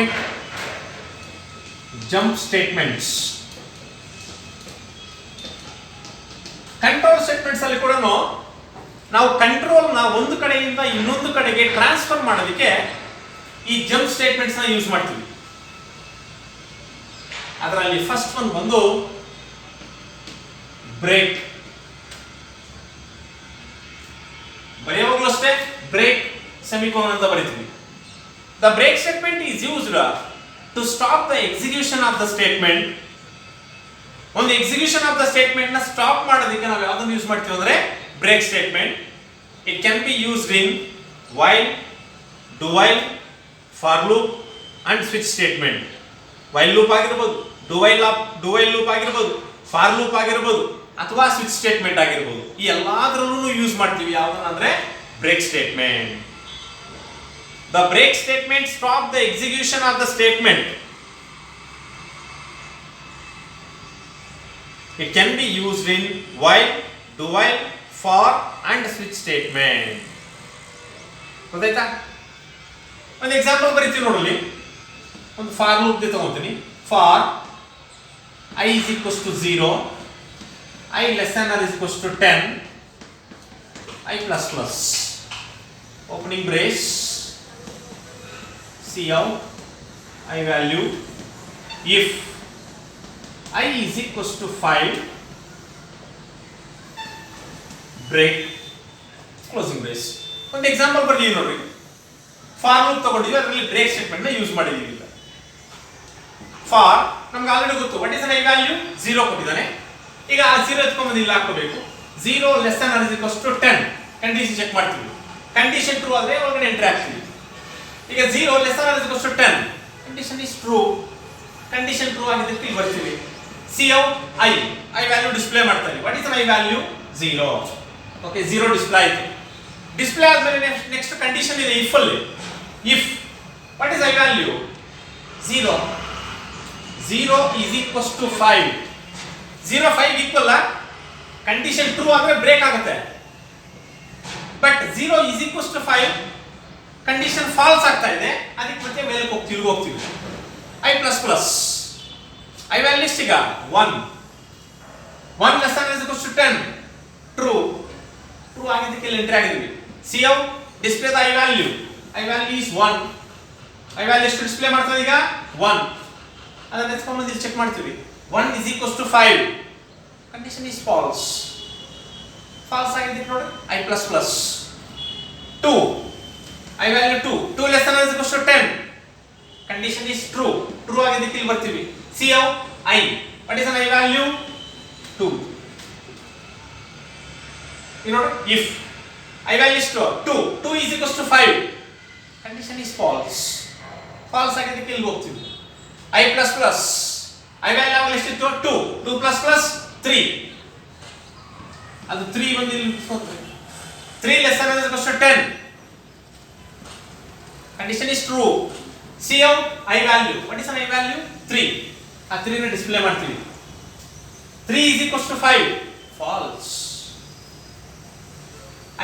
Topic jump statements. Control statements ಅಲ್ಲಿ ಕೂಡ ನಾವು ಕಂಟ್ರೋಲ್ ನ ಒಂದು ಕಡೆಯಿಂದ ಇನ್ನೊಂದು ಕಡೆಗೆ ಟ್ರಾನ್ಸ್ಫರ್ ಮಾಡೋದಕ್ಕೆ ಈ ಜಂಪ್ ಸ್ಟೇಟ್ಮೆಂಟ್ಸ್ ನ ಯೂಸ್ ಮಾಡ್ತೀವಿ. ಅದರಲ್ಲಿ ಫಸ್ಟ್ ಒಂದು ಬಂದು ಬ್ರೇಕ್. ಬರೆಯುವಾಗಲೂ ಅಷ್ಟೇ ಬ್ರೇಕ್ ಸೆಮಿಕೋಲನ್ ಅಂತ ಬರೀತೀವಿ. The break statement is used to stop the execution of the statement. ಒಂದು ಎಕ್ಸಿಕ್ಯೂಷನ್ ಆಫ್ ದ ಸ್ಟೇಟ್ಮೆಂಟ್ ನ ಸ್ಟಾಪ್ ಮಾಡೋದಕ್ಕೆ ನಾವು ಯಾವ್ದನ್ನು ಯೂಸ್ ಮಾಡ್ತೀವಿ ಅಂದ್ರೆ break statement. It can be used in while, do while, for loop and switch statement. While loop ಆಗಿರಬಹುದು, do while loop ಆಗಿರಬಹುದು, for loop ಆಗಿರಬಹುದು, ಅಥವಾ ಸ್ವಿಚ್ ಸ್ಟೇಟ್ಮೆಂಟ್ ಆಗಿರಬಹುದು. ಈ ಎಲ್ಲಾದ್ರಲ್ಲೂ ಯೂಸ್ ಮಾಡ್ತೀವಿ ಯಾವ್ದನ್ನ ಅಂದ್ರೆ break statement. The break statement stop the execution of the statement. It can be used in while, do while, for and switch statement. ಗೊತ್ತಾಯ್ತಾ? ಒಂದು ಎಕ್ಸಾಂಪಲ್ ಬರೀತೀವಿ ನೋಡಲಿ. ಒಂದು ಫಾರ್ ಲೂಪ್ ತಗೊಂತೀನಿ. For I is equals to 0, I less than or is equals to 10, I plus plus. Opening brace, see out, I value. If I is equals to 5, break, closing brace. ಒಂದು example ಬರ್ತೀವಿ ನೋಡ್ರಿ. For loop ತಗೊಂಡಿದ್ವಿ, ಅದರಲ್ಲಿ break statement ನ use ಮಾಡಿದೀವಿ. For ನಮ್ಗೆ already ಗೊತ್ತು, what is i value 0 ಕೊಟ್ಟಿದ್ದಾನೆ. ಈಗ ಆ 0 ಎತ್ಕೊಂಡು ಇಲ್ಲಿ ಹಾಕಬೇಕು. 0 less than or is equals to 10 condition check ಮಾಡ್ತೀವಿ. ಕಂಡೀಷನ್ ಟ್ರೂ ಆದ್ರೆ ಒಳಗಡೆ ಎಂಟ್ರಿ ಹಾಕ್ತೀವಿ. ಈಗ 0 less than or is equals to 10 condition is true. Condition true ಆಗಿದ್ದಕ್ಕೆ ಇಲ್ಲಿ ಬರ್ತೀವಿ. C out i value display ಮಾಡ್ತಾರೆ. What is i value 0. Okay, 0 display ಆಯ್ತು. ಡಿಸ್ಪ್ಲೇ ಆದ್ಮೇಲೆ ನೆಕ್ಸ್ಟ್ ಕಂಡೀಷನ್ ಇದೆ ಇಫ್ ಅಲ್ಲಿ. If what is i value 0. 0 is equals to 5. 0 5 equal condition true ಆದ್ರೆ break ಆಗುತ್ತೆ. But 0 is equals to 5 condition falls ಆಗ್ತಾ ಇದೆ. ಅದಕ್ಕೆ ಮತ್ತೆ ಮೇಲೆ ಹೋಗ್ತೀವಿ. I plus plus I value ಎಷ್ಟು ಈಗ 1 less than is equals to 10 true ಆಗಿದ್ದಕ್ಕೆ ಇಲ್ಲಿ ಎಂಟ್ರಿ ಆಗಿದ್ವಿ. C out display the I value is 1. I value ಎಷ್ಟು ಡಿಸ್ಪ್ಲೇ ಮಾಡ್ತದೆ ಈಗ 1. ಅದನ್ನ ಎತ್ಕೊಂಡು ಇಲ್ಲಿ ಚೆಕ್ ಮಾಡ್ತೀವಿ. 1 is equals to 5 condition is false ಆಗಿದ್ದಕ್ಕೆ ನೋಡಿ I plus plus 2 I value 2 less than is equals to 10 condition is true ಆಗಿದ್ದಕ್ಕೆ ಇಲ್ಲಿ ಬರ್ತೀವಿ. C out what is an I value 2. you know if I value is 2 is equals to 5 condition is false ಆಗಿದ್ದಕ್ಕೆ ಇಲ್ಲಿ ಹೋಗ್ತೀವಿ. I plus plus I value ಆಗ ಎಷ್ಟಿತ್ತು 2 plus plus 3 ಅದು 3 ಬಂದು ಇಲ್ಲಿ 3 less than is equals to 10 condition is true. See out I value, what is an I value 3. ಆ 3 ನ ಡಿಸ್ಪ್ಲೇ ಮಾಡ್ತೀವಿ. 3 is equals to 5 false.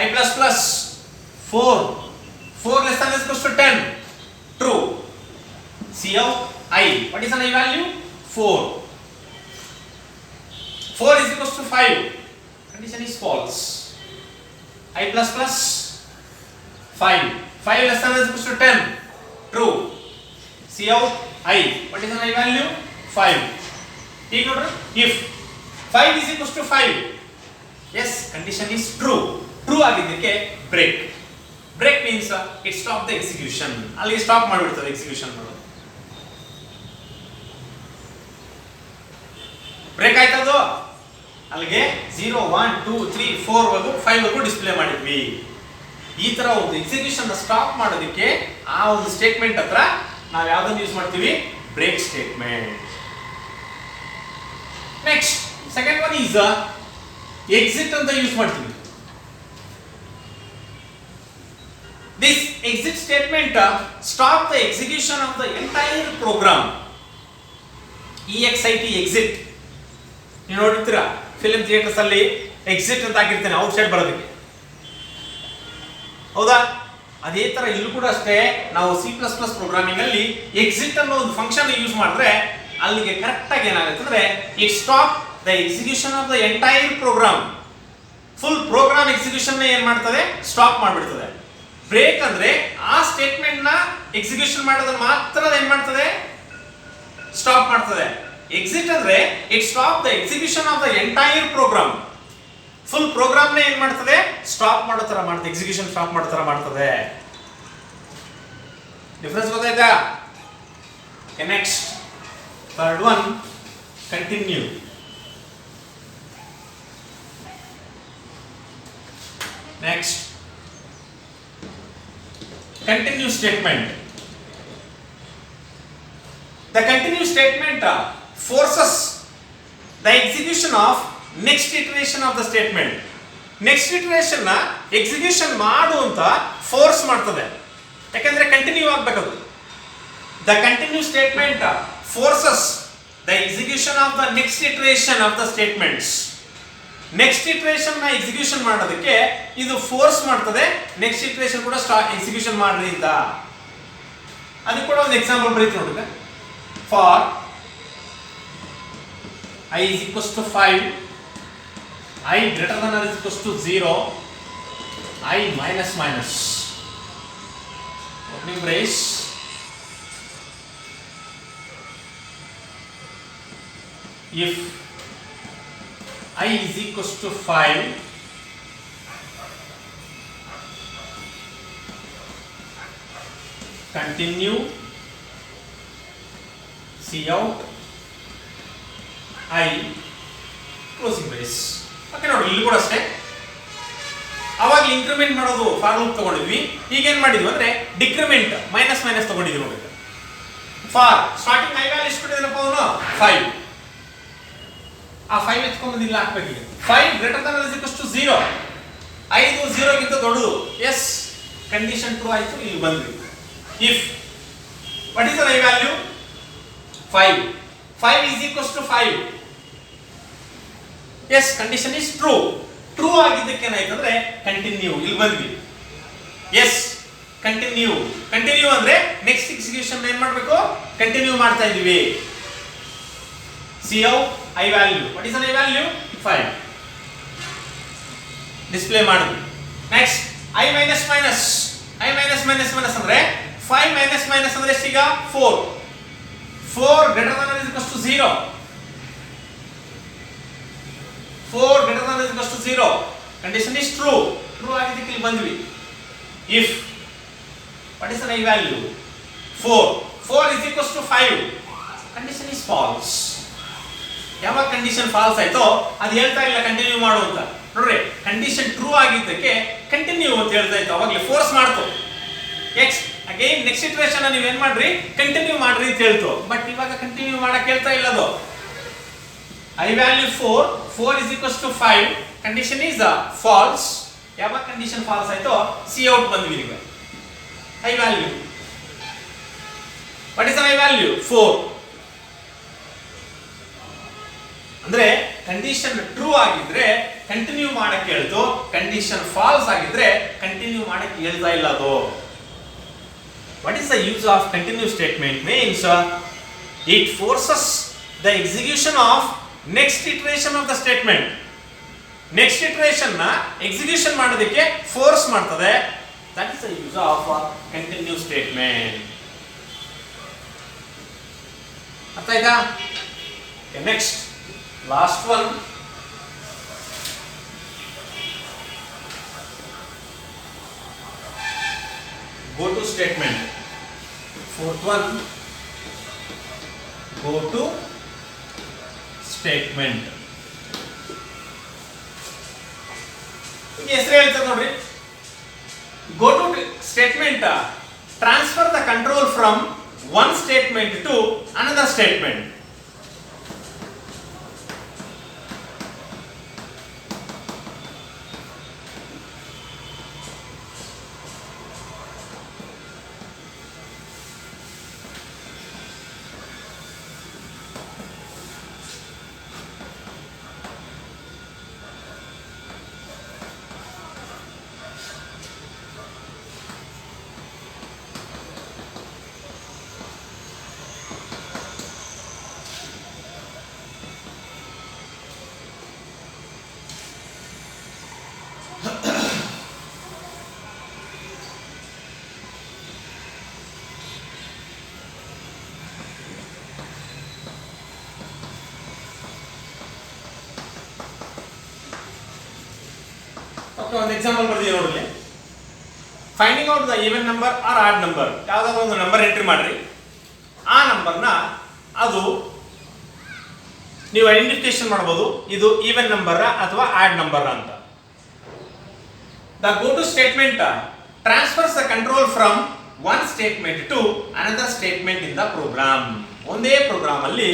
I plus plus 4 less than is equals to 10 true. See out what is an I value 4 is equals to 5 condition is false. I plus plus 5 less than is equals to 10 true. See out what is an I value 5. Take note if 5 is equals to 5 yes condition is true ಆಗಿದ್ದಕ್ಕೆ break means it stop the execution. ಅಲ್ಲಿ stop ಮಾಡಿಬಿಡ್ತದೆ execution ಮಾಡೋದು. Break ಆಯ್ತದು ಅಲ್ಲಿಗೆ 0 1 2 3 4 ವರೆಗೂ 5 ವರೆಗೂ display ಮಾಡಿದ್ವಿ. ಈ ತರ ಒಂದು ಎಕ್ಸಿಕ್ಯೂಷನ್ ಸ್ಟಾಪ್ ಮಾಡೋದಕ್ಕೆ ಆ ಒಂದು ಸ್ಟೇಟ್ಮೆಂಟ್ ಹತ್ರ ನಾವು ಯಾವ್ದನ್ನು ಯೂಸ್ ಮಾಡ್ತೀವಿ break statement. Next second one is exit ಅಂತ ಯೂಸ್ ಮಾಡ್ತೀವಿ. This exit statement stop the execution of the entire program. EXIT exit ನೀವು ನೋಡಿರ್ತೀರಾ ಫಿಲ್ಮ್ ಥಿಯೇಟರ್ಸ್ ಅಲ್ಲಿ ಎಕ್ಸಿಟ್ ಅಂತ ಹಾಕಿರ್ತಾನೆ ಔಟ್ ಸೈಡ್ ಬರೋದಕ್ಕೆ, ಹೌದಾ? ಅದೇ ತರ ಇಲ್ಲೂ ಕೂಡ ಅಷ್ಟೇ, ನಾವು C++ ಪ್ರೋಗ್ರಾಮಿಂಗ್ ಅಲ್ಲಿ ಎಕ್ಸಿಟ್ ಅನ್ನೋ ಒಂದು ಫಂಕ್ಷನ್ ಯೂಸ್ ಮಾಡಿದ್ರೆ ಅಲ್ಲಿಗೆ ಕರೆಕ್ಟ್ ಆಗಿ ಏನಾಗುತ್ತೆ ಅಂದ್ರೆ it stop the execution of the entire program. Full program execution ಏನ್ ಮಾಡ್ತದೆ, ಸ್ಟಾಪ್ ಮಾಡ್ಬಿಡ್ತದೆ. ಬ್ರೇಕ್ ಅಂದ್ರೆ ಆ ಸ್ಟೇಟ್ಮೆಂಟ್ ನ ಎಕ್ಸಿಕ್ಯೂಷನ್ ಮಾಡೋದನ್ನ ಮಾತ್ರ ಏನ್ ಮಾಡ್ತದೆ, ಸ್ಟಾಪ್ ಮಾಡ್ತದೆ. ಎಕ್ಸಿಟ್ ಅಂದ್ರೆ it stop the execution of the entire program. Full program ನೇ ಏನ್ ಮಾಡ್ತದೆ, ಸ್ಟಾಪ್ ಮಾಡೋ ತರ ಮಾಡ್ತದೆ, ಎಕ್ಸಿಕ್ಯೂಷನ್ ಸ್ಟಾಪ್ ಮಾಡೋ ತರ ಮಾಡ್ತದೆ. ಡಿಫರೆನ್ಸ್ ಗೊತ್ತಾಯ್ತಾ? Next third one, continue. Next continue statement. The continue statement forces the execution of next iteration of the statement. Next iteration ನ execution ಮಾಡು ಅಂತ ಫೋರ್ಸ್ ಮಾಡ್ತದೆ, ಯಾಕಂದ್ರೆ continue ಆಗಬೇಕದು. The continue statement forces the execution of the next iteration of the statements. Next iteration ನ execution ಮಾಡೋದಕ್ಕೆ ಇದು force ಮಾಡ್ತದೆ, next ಇಟರೇಷನ್ ಕೂಡ ಎಕ್ಸಿಕ್ಯೂಷನ್ ಮಾಡ್ರಿ ಅಂತ. ಅದಕ್ಕೆ ಕೂಡ ಒಂದು ಎಕ್ಸಾಂಪಲ್ ಬರೀತಿ ನೋಡಿದ್ರೆ, for I is equals to 5, I greater than or is equals to 0, I minus minus, opening brace, if I is equals to 5, continue, see out, I, closing brace. Okay ನೋಡಿ, ಇಲ್ಲಿ ಕೂಡ ಅಷ್ಟೇ. ಅವಾಗ ಇನ್ಕ್ರಿಮೆಂಟ್ ಮಾಡೋದು for loop ತಗೊಂಡಿದ್ವಿ, ಈಗ ಏನ್ ಮಾಡಿದ್ವಿ ಅಂದ್ರೆ ಡಿಕ್ರಿಮೆಂಟ್ ಮೈನಸ್ ಮೈನಸ್ ತಗೊಂಡಿದ್ವಿ ನೋಡಿ. ಫಾರ್ ಸ್ಟಾರ್ಟಿಂಗ್ ಐ ವ್ಯಾಲ್ಯೂ ಎಷ್ಟು ಏನಪ್ಪ ಅವನು 5, ಆ 5 ಎತ್ಕೊಂಡ್ ಬಂದಿಲ್ಲ ಹಾಕ್ಬೇಕು. ಈಗ 5 greater than or equals to 0, 5 0 ಗಿಂತ ದೊಡ್ಡದು, ಎಸ್ ಕಂಡೀಷನ್ ಟ್ರೂ ಆಯ್ತು, ಇಲ್ಲಿ ಬಂದ್ವಿ. If what is the i value 5, 5 is equals to 5, yes condition is true. True ಆಗಿದ್ದಕ್ಕೆ ಏನಾಯ್ತು ಅಂದ್ರೆ ಕಂಟಿನ್ಯೂ, ಇಲ್ಲಿ ಬಂದ್ವಿ. ಎಸ್ ಕಂಟಿನ್ಯೂ, ಕಂಟಿನ್ಯೂ ಅಂದ್ರೆ ನೆಕ್ಸ್ಟ್ ಎಕ್ಸಿಕ್ಯೂಷನ್ ಏನ್ ಮಾಡಬೇಕು, ಕಂಟಿನ್ಯೂ ಮಾಡ್ತಾ ಇದೀವಿ. C out i value, what is i value 5, display ಮಾಡಿದ್ವಿ. Next i minus minus, i minus minus minus ಅಂದ್ರೆ 5 ಮೈನಸ್ ಮೈನಸ್ ಅಂದ್ರೆ ಎಷ್ಟೀಗ 4, 4 greater than or equals to 0, 4 greater than or equals to 0, condition is true, true ಆಗಿದ್ದಕ್ಕೆ ಇಲ್ಲಿ ಬಂದ್ವಿ. if what is the I value 4, 4 is equals to 5, condition is false. ಯಾವಾಗ condition falls ಆಯ್ತೋ ಅದು ಹೇಳ್ತಾ ಇಲ್ಲ ಕಂಟಿನ್ಯೂ ಮಾಡು ಅಂತ. ನೋಡ್ರಿ, ಕಂಡೀಷನ್ ಟ್ರೂ ಆಗಿದ್ದಕ್ಕೆ ಕಂಟಿನ್ಯೂ ಅಂತ ಹೇಳ್ತಾ ಇತ್ತು, ಅವಾಗಲೇ ಫೋರ್ಸ್ ಮಾಡ್ತು. ನೆಕ್ಸ್ಟ್ ಅಗೈನ್ ನೆಕ್ಸ್ಟ್ ಇಟರೇಷನ್ ನೀವು ಏನ್ ಮಾಡ್ರಿ, ಕಂಟಿನ್ಯೂ ಮಾಡ್ರಿ ಅಂತ ಹೇಳ್ತು. ಬಟ್ ಇವಾಗ ಕಂಟಿನ್ಯೂ ಮಾಡಕ್ ಹೇಳ್ತಾ ಇಲ್ಲ ಅದು. I value 4, 4 is equals to 5, condition is false. ಯಾವಾಗ ಕಂಡೀಷನ್ ಫಾಲ್ಸ್ ಆಯ್ತೋ ಸಿ ಔಟ್ ಬಂದ್ವಿ. ಈಗ I value, what is the I value 4, ಅಂದ್ರೆ ಕಂಡೀಷನ್ ಟ್ರೂ ಆಗಿದ್ರೆ ಕಂಟಿನ್ಯೂ ಮಾಡಕ್ಕೆ ಹೇಳ್ತು, ಕಂಡೀಷನ್ ಫಾಲ್ಸ್ ಆಗಿದ್ರೆ ಕಂಟಿನ್ಯೂ ಮಾಡಕ್ಕೆ ಹೇಳ್ತಾ ಇಲ್ಲ ಅದು. What is the use of continue statement means it forces the execution of next iteration of the statement. next iteration ನ execution ಮಾಡೋದಕ್ಕೆ ಫೋರ್ಸ್ ಮಾಡ್ತದೆ. that is the use of continue statement. ಅರ್ಥ ಆಯ್ತಾ? next last one, go to statement. fourth one, go to statement. ಈ ಹೆಸರು ಹೇಳ್ತಾರೆ ನೋಡ್ರಿ, go to statement transfer the control from one statement to another statement. ಒಂದು example ಬರ್ತೀವಿ ನೋಡ್ರಿ. Finding out the even number or odd number, ಯಾವ್ದಾದ್ರು ಒಂದು number entry ಮಾಡ್ರಿ. ಆ ನಂಬರ್ನ ಅದು ನೀವು ಐಡೆಂಟಿಫಿಕೇಶನ್ ಮಾಡಬಹುದು, ಇದು ಈವನ್ ನಂಬರ್ ಅಥವಾ ಆಡ್ ನಂಬರ್ ಅಂತ. The go to statement transfers the control from one statement to another statement in the program. ಒಂದೇ ಪ್ರೋಗ್ರಾಮ್ ಅಲ್ಲಿ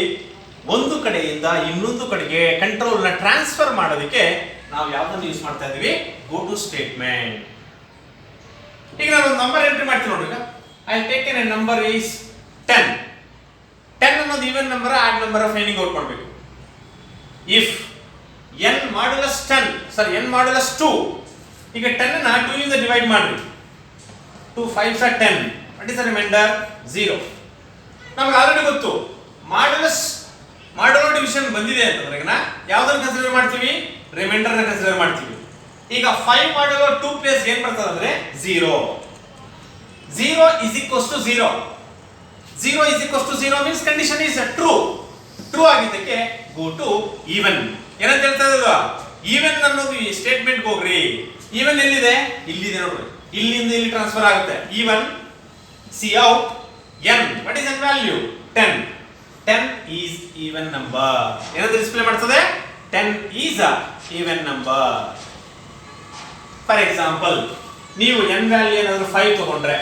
ಒಂದು ಕಡೆಯಿಂದ ಇನ್ನೊಂದು ಕಡೆಗೆ ಕಂಟ್ರೋಲ್ ನ ಟ್ರಾನ್ಸ್ಫರ್ ಮಾಡೋದಕ್ಕೆ ನಾವು ಯಾವ್ದನ್ನು ಯೂಸ್ ಮಾಡ್ತಾ ಇದೀವಿ? Go to statement. ಈಗ ನಾನು ಒಂದು ನಂಬರ್ ಎಂಟ್ರಿ ಮಾಡ್ತೀನಿ ನೋಡ್ರಿ. I take a number is 10. 10 ಅನ್ನೋದು even number odd number finding out ಮಾಡಬೇಕು. If n modulus 10 n modulus 2, ಈಗ 10 ಅನ್ನ 2 ಇಂದ ಡಿವೈಡ್ ಮಾಡ್ರಿ. 2 5s are 10. What is the reminder? 0. ನಮಗೆ ಆಲ್ರೆಡಿ ಗೊತ್ತು ಮಾಡ್ಯುಲೋ ಡಿವಿಷನ್ ಬಂದಿದೆ ಅಂತಂದ್ರೆ ಯಾವ್ದನ್ನ ಕನ್ಸಿಡರ್ ಮಾಡ್ತೀವಿ? ರಿಮೈಂಡರ್ ನ ಕನ್ಸಿಡರ್ ಮಾಡ್ತೀವಿ. ಈಗ 5 ಮಾಡ್ಯುಲೋ 2 ಪ್ಲಸ್ ಏನ್ ಬರ್ತದೆ ಅಂದ್ರೆ 0. 0 is equals to 0. 0 is equals to 0 means condition is true. True ಆಗಿದ್ದಕ್ಕೆ ಗೋ ಟು ಈವನ್. ಏನಂತ ಹೇಳ್ತಾ ಇದ್ದಲ್ವಾ? ಈವನ್ ಅನ್ನೋದು ಈ ಸ್ಟೇಟ್ಮೆಂಟ್ ಹೋಗ್ರಿ. ಈವನ್ ಎಲ್ಲಿದೆ? ಇಲ್ಲಿದೆ ನೋಡ್ರಿ. ಇಲ್ಲಿಂದ ಇಲ್ಲಿ ಟ್ರಾನ್ಸ್ಫರ್ ಆಗುತ್ತೆ. Even C out n. What is n value? 10. 10 is even number. ಏನಂತ ಡಿಸ್ಪ್ಲೇ ಮಾಡ್ತದೆ? 10 is a even number. For example, ನೀವು n ವ್ಯಾಲ್ಯೂ ಏನಾದರೂ 5 ತಗೊಂಡ್ರೆ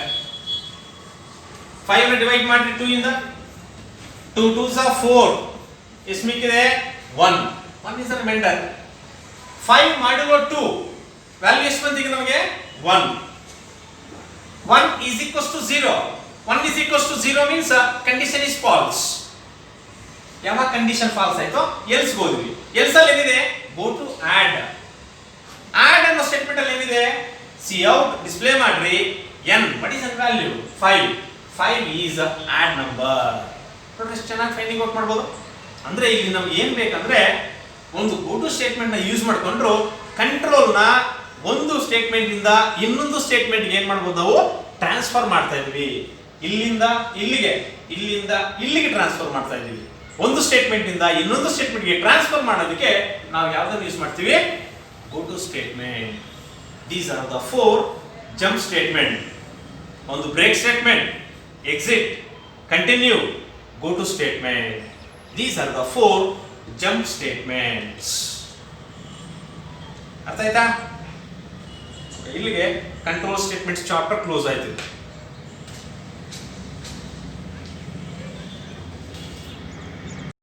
5 ನ ಡಿವೈಡ್ ಮಾಡಿ 2 ಇಂದ. 2 2s are 4. ಎಷ್ಟು ಮಿಕ್ಕಿದೆ? 1. 1 is the remainder. 5 ಮಾಡ್ಯುಲೋ 2 ವ್ಯಾಲ್ಯೂ ಎಷ್ಟು ಬಂತು ಈಗ ನಮಗೆ? 1. 1 is equals to 0. 1 is equals to 0 means condition is false. ಯಾವಾಗ ಕಂಡೀಷನ್ ಫಾಲ್ಸ್ ಆಯ್ತು ಎಲ್ಸ್ ಹೋದ್ವಿ. ಎಲ್ಸ್ ಅಲ್ಲಿ ಏನಿದೆ? Go to odd. ಆಡ್ ಅನ್ನೋ ಸ್ಟೇಟ್ಮೆಂಟ್ ಅಲ್ಲಿ ಏನಿದೆ? ಸಿ ಔಟ್ ಡಿಸ್ಪ್ಲೇ ಮಾಡ್ರಿ n. What is n value? 5. 5 is odd number. ನೋಡ್ರಿ ಎಷ್ಟು ಚೆನ್ನಾಗಿ ಫೈಂಡಿಂಗ್ ಔಟ್ ಮಾಡ್ಬೋದು. ಅಂದ್ರೆ ಇಲ್ಲಿ ನಮ್ಗೆ ಏನ್ ಬೇಕಂದ್ರೆ ಒಂದು ಗೋ ಟು ಸ್ಟೇಟ್ಮೆಂಟ್ ನ ಯೂಸ್ ಮಾಡ್ಕೊಂಡ್ರು ಕಂಟ್ರೋಲ್ ನ ಒಂದು ಸ್ಟೇಟ್ಮೆಂಟ್ ಇಂದ ಇನ್ನೊಂದು ಸ್ಟೇಟ್ಮೆಂಟ್ ಏನ್ ಮಾಡ್ಬೋದು? ನಾವು ಟ್ರಾನ್ಸ್ಫರ್ ಮಾಡ್ತಾ ಇದ್ವಿ. ಇಲ್ಲಿಂದ ಇಲ್ಲಿಗೆ, ಇಲ್ಲಿಂದ ಇಲ್ಲಿಗೆ ಟ್ರಾನ್ಸ್ಫರ್ ಮಾಡ್ತಾ ಇದೀವಿ. ಒಂದು ಸ್ಟೇಟ್ಮೆಂಟ್ ಇಂದ ಇನ್ನೊಂದು ಸ್ಟೇಟ್ಮೆಂಟ್ ಗೆ ಟ್ರಾನ್ಸ್ಫರ್ ಮಾಡೋದಕ್ಕೆ ನಾವು ಯಾವ್ದನ್ನು ಯೂಸ್ ಮಾಡ್ತೀವಿ? Go to statement. These are the 4 jump statement. ಒಂದು break statement, exit, continue, go to statement. These are the 4 jump statements. ಅರ್ಥ ಆಯ್ತಾ? ಇಲ್ಲಿಗೆ ಕಂಟ್ರೋಲ್ ಸ್ಟೇಟ್ಮೆಂಟ್ಸ್ ಚಾಪ್ಟರ್ ಕ್ಲೋಸ್ ಆಯ್ತು.